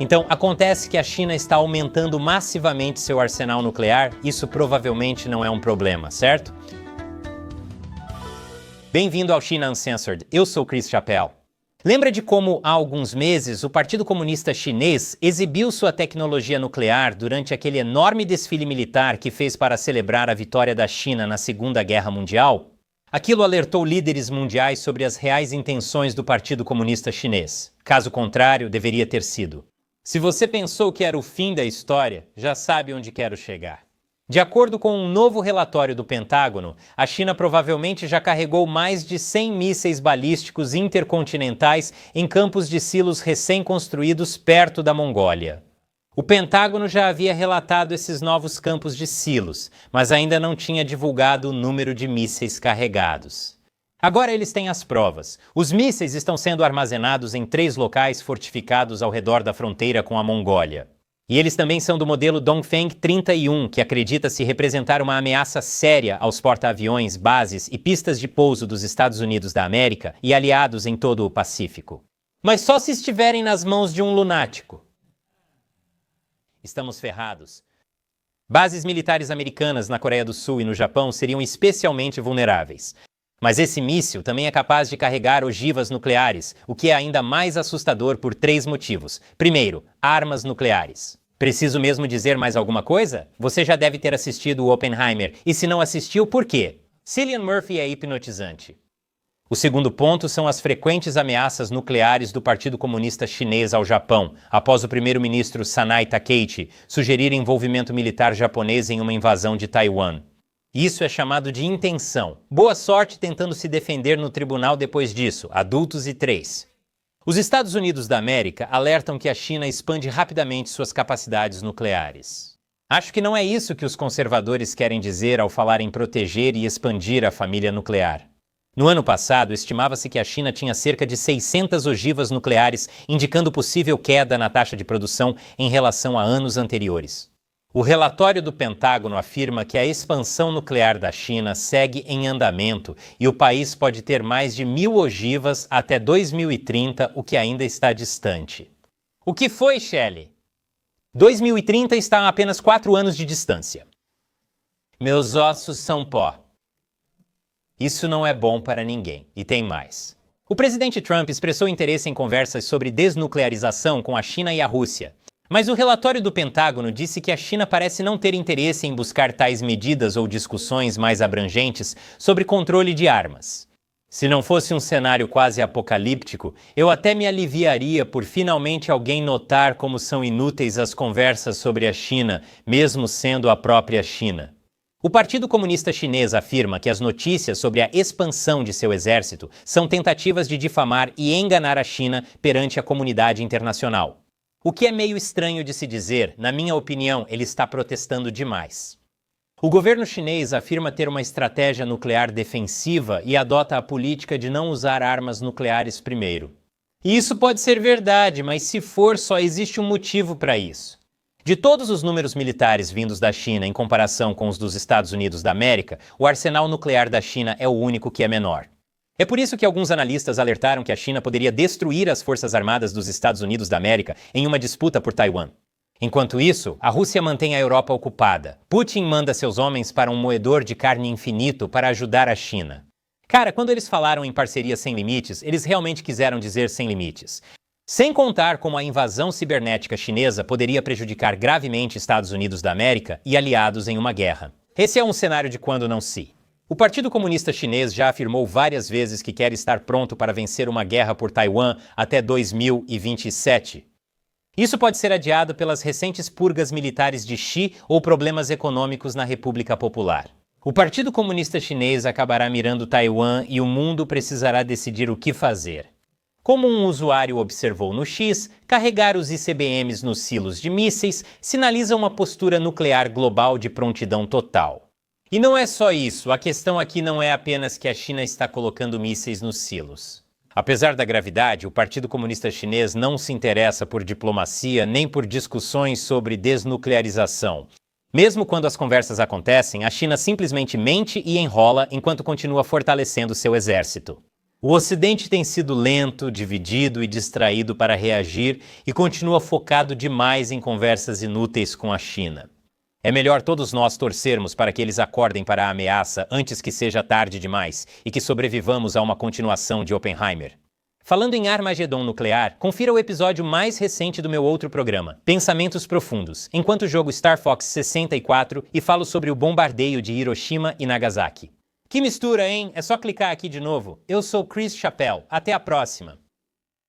Então, acontece que a China está aumentando massivamente seu arsenal nuclear, isso provavelmente não é um problema, certo? Bem-vindo ao China Uncensored, eu sou Chris Chappell. Lembra de como, há alguns meses, o Partido Comunista Chinês exibiu sua tecnologia nuclear durante aquele enorme desfile militar que fez para celebrar a vitória da China na Segunda Guerra Mundial? Aquilo alertou líderes mundiais sobre as reais intenções do Partido Comunista Chinês. Caso contrário, deveria ter sido. Se você pensou que era o fim da história, já sabe onde quero chegar. De acordo com um novo relatório do Pentágono, a China provavelmente já carregou mais de 100 mísseis balísticos intercontinentais em campos de silos recém-construídos perto da Mongólia. O Pentágono já havia relatado esses novos campos de silos, mas ainda não tinha divulgado o número de mísseis carregados. Agora eles têm as provas. Os mísseis estão sendo armazenados em 3 locais fortificados ao redor da fronteira com a Mongólia. E eles também são do modelo Dongfeng 31, que acredita-se representar uma ameaça séria aos porta-aviões, bases e pistas de pouso dos Estados Unidos da América e aliados em todo o Pacífico. Mas só se estiverem nas mãos de um lunático. Estamos ferrados. Bases militares americanas na Coreia do Sul e no Japão seriam especialmente vulneráveis. Mas esse míssil também é capaz de carregar ogivas nucleares, o que é ainda mais assustador por 3 motivos. Primeiro, armas nucleares. Preciso mesmo dizer mais alguma coisa? Você já deve ter assistido o Oppenheimer, e se não assistiu, por quê? Cillian Murphy é hipnotizante. O segundo ponto são as frequentes ameaças nucleares do Partido Comunista Chinês ao Japão, após o primeiro-ministro Sanai Takeichi sugerir envolvimento militar japonês em uma invasão de Taiwan. Isso é chamado de intenção. Boa sorte tentando se defender no tribunal depois disso, adultos e 3. Os Estados Unidos da América alertam que a China expande rapidamente suas capacidades nucleares. Acho que não é isso que os conservadores querem dizer ao falar em proteger e expandir a família nuclear. No ano passado, estimava-se que a China tinha cerca de 600 ogivas nucleares, indicando possível queda na taxa de produção em relação a anos anteriores. O relatório do Pentágono afirma que a expansão nuclear da China segue em andamento e o país pode ter mais de 1.000 ogivas até 2030, o que ainda está distante. O que foi, Shelley? 2030 está a apenas 4 anos de distância. Meus ossos são pó. Isso não é bom para ninguém. E tem mais. O presidente Trump expressou interesse em conversas sobre desnuclearização com a China e a Rússia. Mas o relatório do Pentágono disse que a China parece não ter interesse em buscar tais medidas ou discussões mais abrangentes sobre controle de armas. Se não fosse um cenário quase apocalíptico, eu até me aliviaria por finalmente alguém notar como são inúteis as conversas sobre a China, mesmo sendo a própria China. O Partido Comunista Chinês afirma que as notícias sobre a expansão de seu exército são tentativas de difamar e enganar a China perante a comunidade internacional. O que é meio estranho de se dizer, na minha opinião, ele está protestando demais. O governo chinês afirma ter uma estratégia nuclear defensiva e adota a política de não usar armas nucleares primeiro. E isso pode ser verdade, mas se for, só existe um motivo para isso. De todos os números militares vindos da China em comparação com os dos Estados Unidos da América, o arsenal nuclear da China é o único que é menor. É por isso que alguns analistas alertaram que a China poderia destruir as forças armadas dos Estados Unidos da América em uma disputa por Taiwan. Enquanto isso, a Rússia mantém a Europa ocupada. Putin manda seus homens para um moedor de carne infinito para ajudar a China. Cara, quando eles falaram em parceria sem limites, eles realmente quiseram dizer sem limites. Sem contar como a invasão cibernética chinesa poderia prejudicar gravemente Estados Unidos da América e aliados em uma guerra. Esse é um cenário de quando não se. O Partido Comunista Chinês já afirmou várias vezes que quer estar pronto para vencer uma guerra por Taiwan até 2027. Isso pode ser adiado pelas recentes purgas militares de Xi ou problemas econômicos na República Popular. O Partido Comunista Chinês acabará mirando Taiwan e o mundo precisará decidir o que fazer. Como um usuário observou no X, carregar os ICBMs nos silos de mísseis sinaliza uma postura nuclear global de prontidão total. E não é só isso, a questão aqui não é apenas que a China está colocando mísseis nos silos. Apesar da gravidade, o Partido Comunista Chinês não se interessa por diplomacia nem por discussões sobre desnuclearização. Mesmo quando as conversas acontecem, a China simplesmente mente e enrola enquanto continua fortalecendo seu exército. O Ocidente tem sido lento, dividido e distraído para reagir e continua focado demais em conversas inúteis com a China. É melhor todos nós torcermos para que eles acordem para a ameaça antes que seja tarde demais e que sobrevivamos a uma continuação de Oppenheimer. Falando em Armagedon nuclear, confira o episódio mais recente do meu outro programa, Pensamentos Profundos, enquanto jogo Star Fox 64 e falo sobre o bombardeio de Hiroshima e Nagasaki. Que mistura, hein? É só clicar aqui de novo. Eu sou Chris Chappell. Até a próxima!